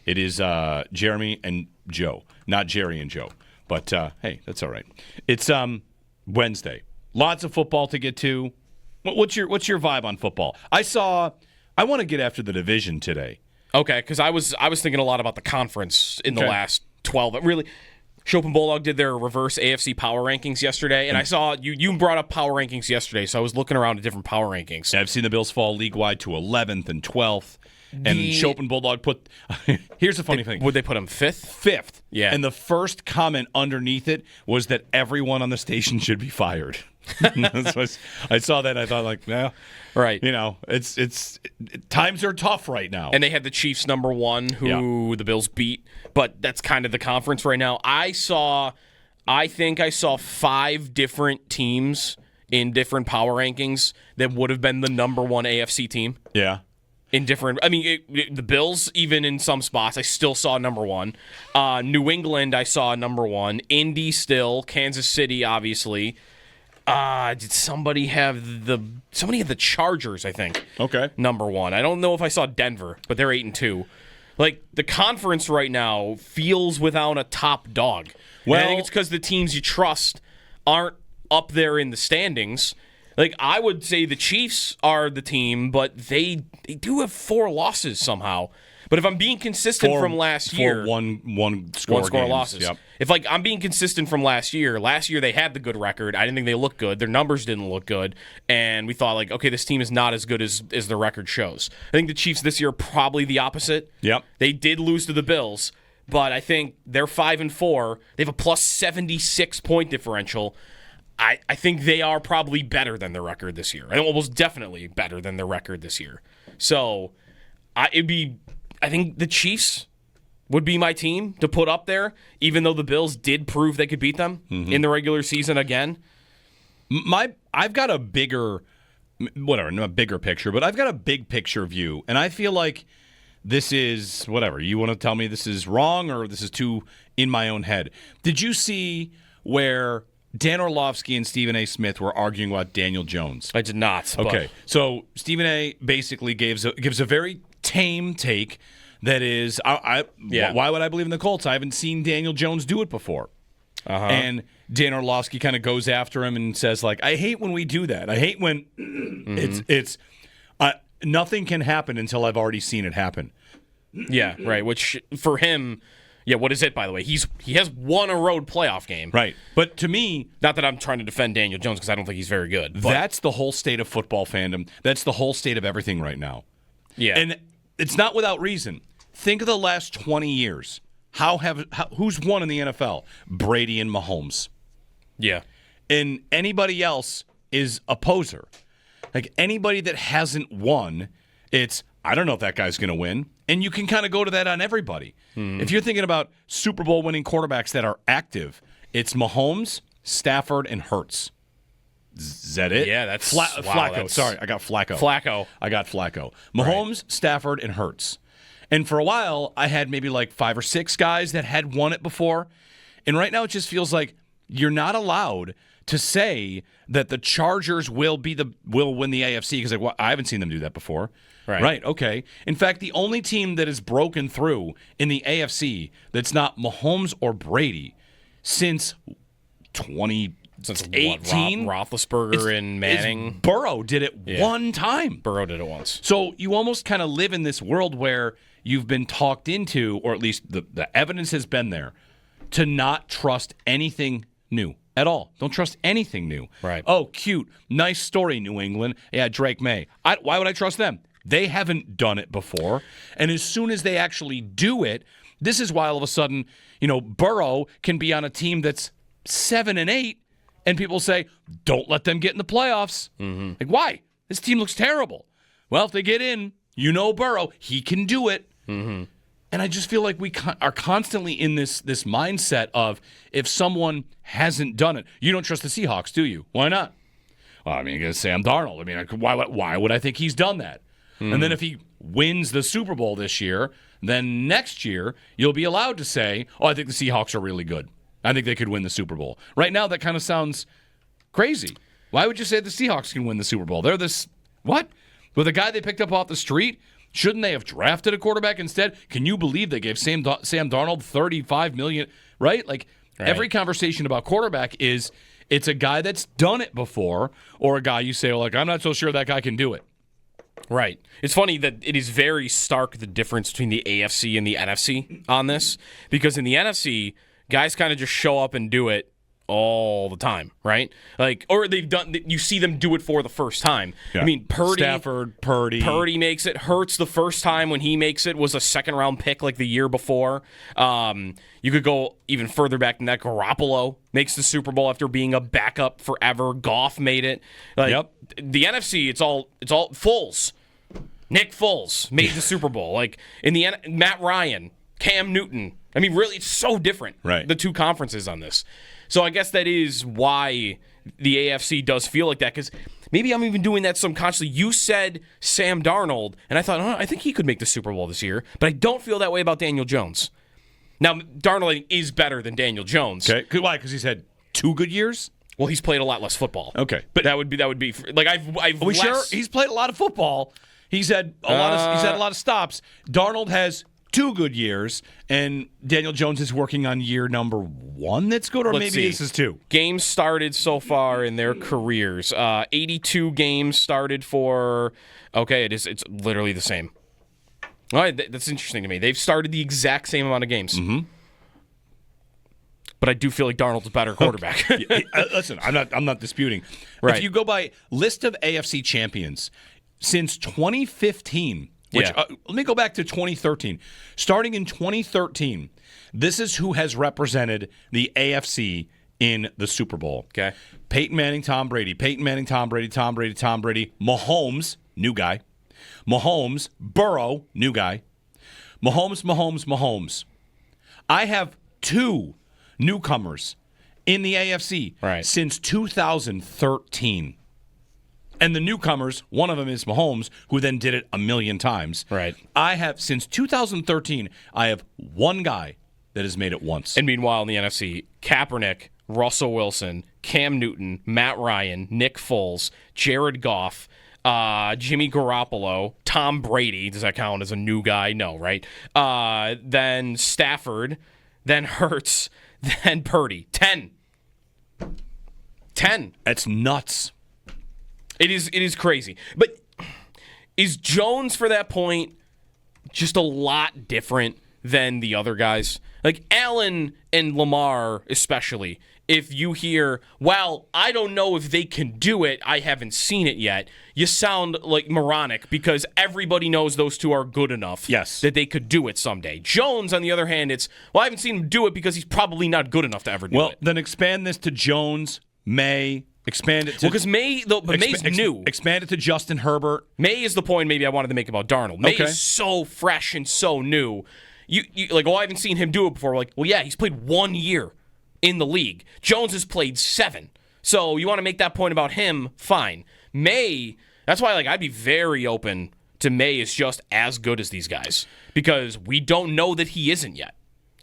It is Jeremy and Joe, not Jerry and Joe. But, hey, that's all right. It's Wednesday. Lots of football to get to. What's your vibe on football? I want to get after the division today. Okay, because I was thinking a lot about the conference in the last 12. Really, Chopin Bulldog did their reverse AFC power rankings yesterday, and I saw you brought up power rankings yesterday, so I was looking around at different power rankings. I've seen the Bills fall league-wide to 11th and 12th, and Chopin Bulldog put – here's the funny thing. Would they put him 5th? 5th. Yeah. And the first comment underneath it was that everyone on the station should be fired. I saw that and I thought, like, no. Right. You know, it's times are tough right now. And they had the Chiefs number 1, who the Bills beat, but that's kind of the conference right now. I think I saw 5 different teams in different power rankings that would have been the number 1 AFC team. Yeah. In different, the Bills, even in some spots, I still saw number 1. New England, I saw number 1. Indy still. Kansas City, obviously. Did somebody have the Chargers, I think. Okay. Number 1. I don't know if I saw Denver, but they're 8-2. Like, the conference right now feels without a top dog. Well, I think it's because the teams you trust aren't up there in the standings. Like, I would say the Chiefs are the team, but they do have 4 losses somehow. But if I'm being consistent from last year, one score losses. Yep. If I'm being consistent from last year they had the good record. I didn't think they looked good. Their numbers didn't look good, and we thought like, okay, this team is not as good as the record shows. I think the Chiefs this year are probably the opposite. Yep. They did lose to the Bills, but I think they're 5-4. They have a plus 76 point differential. I think they are probably better than their record this year. And almost definitely better than their record this year. So I think the Chiefs would be my team to put up there, even though the Bills did prove they could beat them in the regular season again. I've got a bigger, not a bigger picture, but I've got a big picture view, and I feel like this is, whatever, you want to tell me this is wrong or this is too in my own head. Did you see where Dan Orlovsky and Stephen A. Smith were arguing about Daniel Jones? I did not. Okay, so Stephen A. basically gives a very tame take that is, why would I believe in the Colts? I haven't seen Daniel Jones do it before. And Dan Orlovsky kind of goes after him and says, like, I hate when we do that. I hate when it's nothing can happen until I've already seen it happen. Yeah, right, which for him... Yeah, what is it, by the way? He has won a road playoff game. Right. But to me... Not that I'm trying to defend Daniel Jones because I don't think he's very good. But. That's the whole state of football fandom. That's the whole state of everything right now. Yeah. And it's not without reason. Think of the last 20 years. Who's won in the NFL? Brady and Mahomes. Yeah. And anybody else is a poser. Like, anybody that hasn't won, it's, I don't know if that guy's going to win. And you can kind of go to that on everybody. If you're thinking about Super Bowl winning quarterbacks that are active, it's Mahomes, Stafford, and Hurts. Is that it? Yeah, that's Flacco. Sorry, I got Flacco. I got Flacco. Mahomes, Stafford, and Hurts. And for a while, I had maybe like 5 or 6 guys that had won it before. And right now, it just feels like you're not allowed to say that the Chargers will win the AFC because like, I haven't seen them do that before. Right, okay. In fact, the only team that has broken through in the AFC that's not Mahomes or Brady since 2018. Roethlisberger and Manning. Burrow did it one time. Burrow did it once. So you almost kind of live in this world where you've been talked into, or at least the evidence has been there, to not trust anything new at all. Don't trust anything new. Right. Oh, cute. Nice story, New England. Yeah, Drake May. Why would I trust them? They haven't done it before. And as soon as they actually do it, this is why all of a sudden, Burrow can be on a team that's 7-8, and people say, don't let them get in the playoffs. Like, why? This team looks terrible. Well, if they get in, Burrow, he can do it. And I just feel like we are constantly in this mindset of if someone hasn't done it, you don't trust the Seahawks, do you? Why not? Well, I mean, Sam Darnold. I mean, why would I think he's done that? And then if he wins the Super Bowl this year, then next year you'll be allowed to say, oh, I think the Seahawks are really good. I think they could win the Super Bowl. Right now, that kind of sounds crazy. Why would you say the Seahawks can win the Super Bowl? They're this, what? With a guy they picked up off the street, Shouldn't they have drafted a quarterback instead? Can you believe they gave Sam Darnold $35 million, right? Like, every conversation about quarterback is it's a guy that's done it before or a guy you say, well, like, I'm not so sure that guy can do it. Right. It's funny that it is very stark, the difference between the AFC and the NFC on this, because in the NFC, guys kind of just show up and do it all the time, right? Like, or you see them do it for the first time. Yeah. I mean, Purdy makes it. Hurts the first time when he makes it was a second-round pick like the year before. You could go even further back than that. Garoppolo makes the Super Bowl after being a backup forever. Goff made it. Like, the NFC, it's all Foles. Nick Foles made the Super Bowl. Like, Matt Ryan, Cam Newton. I mean, really, it's so different, right, the two conferences on this. So I guess that is why the AFC does feel like that, because maybe I'm even doing that subconsciously. You said Sam Darnold, and I thought, I think he could make the Super Bowl this year, but I don't feel that way about Daniel Jones. Now, Darnold is better than Daniel Jones. Okay, why? Because he's had 2 good years? Well, he's played a lot less football. Okay, but that would be like I've. Are we sure he's played a lot of football? He's had a lot of stops. Darnold has 2 good years, and Daniel Jones is working on year number 1 that's good, or maybe this is 2. Games started so far in their careers. 82 games started for. Okay, it's literally the same. All right, that's interesting to me. They've started the exact same amount of games. Mm-hmm. But I do feel like Darnold's a better quarterback. Listen, I'm not disputing. Right. If you go by list of AFC champions since 2015. Let me go back to 2013. Starting in 2013, this is who has represented the AFC in the Super Bowl. Okay. Peyton Manning, Tom Brady. Peyton Manning, Tom Brady, Tom Brady, Tom Brady. Mahomes, new guy. Mahomes, Burrow, new guy. Mahomes. I have 2 newcomers in the AFC since 2013. And the newcomers, one of them is Mahomes, who then did it a million times. Right. Since 2013, I have 1 guy that has made it once. And meanwhile, in the NFC, Kaepernick, Russell Wilson, Cam Newton, Matt Ryan, Nick Foles, Jared Goff, Jimmy Garoppolo, Tom Brady. Does that count as a new guy? No, right? Then Stafford, then Hurts, then Purdy. 10. That's nuts. It is crazy. But is Jones, for that point, just a lot different than the other guys? Like Allen and Lamar especially, if you hear, well, I don't know if they can do it, I haven't seen it yet, you sound like moronic because everybody knows those two are good enough that they could do it someday. Jones, on the other hand, it's, well, I haven't seen him do it because he's probably not good enough to ever do it. Well, then expand this to Jones, May. Expand it to... Well, because May's new. Expand it to Justin Herbert. May is the point maybe I wanted to make about Darnold. May is so fresh and so new. You like, I haven't seen him do it before. Like, well, yeah, he's played 1 year in the league. Jones has played 7. So you want to make that point about him, fine. May, that's why I'd be very open to May is just as good as these guys. Because we don't know that he isn't yet.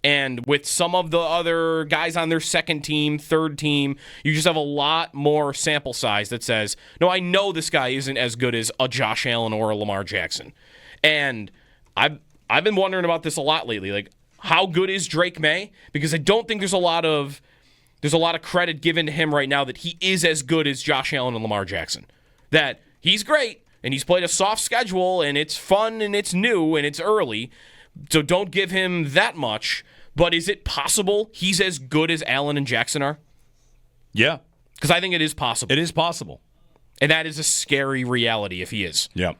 And with some of the other guys on their second team, third team, you just have a lot more sample size that says, no, I know this guy isn't as good as a Josh Allen or a Lamar Jackson. And I've been wondering about this a lot lately. Like, how good is Drake May? Because I don't think there's a lot of credit given to him right now that he is as good as Josh Allen and Lamar Jackson. That he's great, and he's played a soft schedule, and it's fun, and it's new, and it's early. So don't give him that much. But is it possible he's as good as Allen and Jackson are? Yeah. Because I think it is possible. It is possible. And that is a scary reality if he is. Yeah.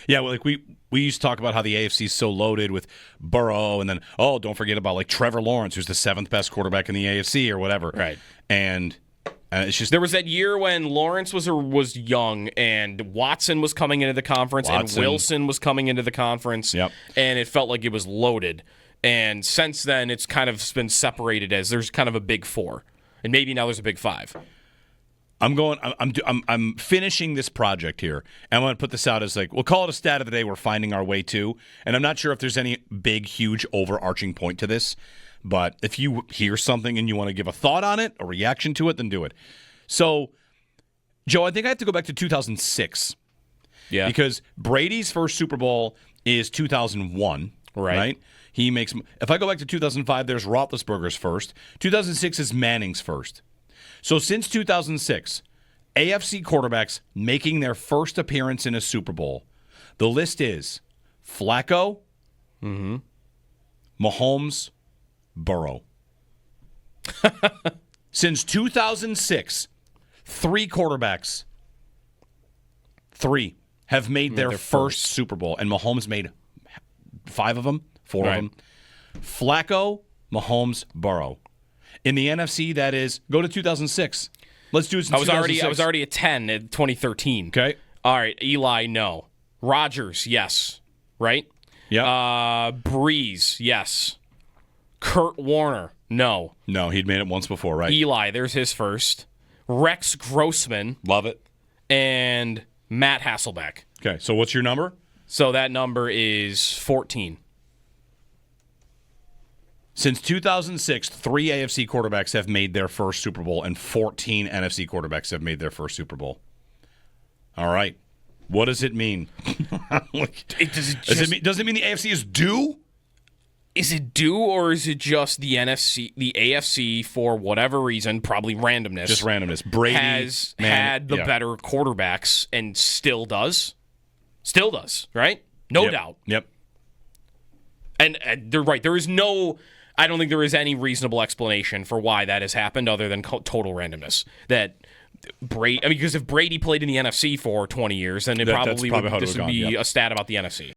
Yeah, well, like we used to talk about how the AFC is so loaded with Burrow, and then, don't forget about Trevor Lawrence, who's the 7th best quarterback in the AFC or whatever. Right. And it's just... There was that year when Lawrence was young, and Watson was coming into the conference, and Wilson was coming into the conference, and it felt like it was loaded. And since then, it's kind of been separated as there's kind of a big 4, and maybe now there's a big 5. I'm finishing this project here, and I'm going to put this out as we'll call it a stat of the day we're finding our way to, and I'm not sure if there's any big, huge, overarching point to this, but if you hear something and you want to give a thought on it, a reaction to it, then do it. So, Joe, I think I have to go back to 2006. Yeah. Because Brady's first Super Bowl is 2001. Right. He makes. If I go back to 2005, there's Roethlisberger's first. 2006 is Manning's first. So since 2006, AFC quarterbacks making their first appearance in a Super Bowl. The list is Flacco, Mahomes, Burrow. Since 2006, three quarterbacks, have made their first Super Bowl, and Mahomes made 5 of them, 4 of them. Flacco, Mahomes, Burrow. In the NFC, that is, go to 2006. Let's do it since 2006. I was already at 10 in 2013. Okay. All right, Eli, no. Rodgers, yes. Right? Yeah. Breeze, yes. Kurt Warner, no. No, he'd made it once before, right? Eli, there's his first. Rex Grossman. Love it. And Matt Hasselbeck. Okay, so what's your number? So that number is 14. Since 2006, 3 AFC quarterbacks have made their first Super Bowl, and 14 NFC quarterbacks have made their first Super Bowl. All right. What does it mean? Does it mean the AFC is due? Is it due, or is it just the AFC, for whatever reason, probably randomness? Just randomness. Brady has had the better quarterbacks and still does. Still does, right? No doubt. Yep. And they're right. There is no. I don't think there is any reasonable explanation for why that has happened other than total randomness. That Brady. I mean, because if Brady played in the NFC for 20 years, then this would be a stat about the NFC.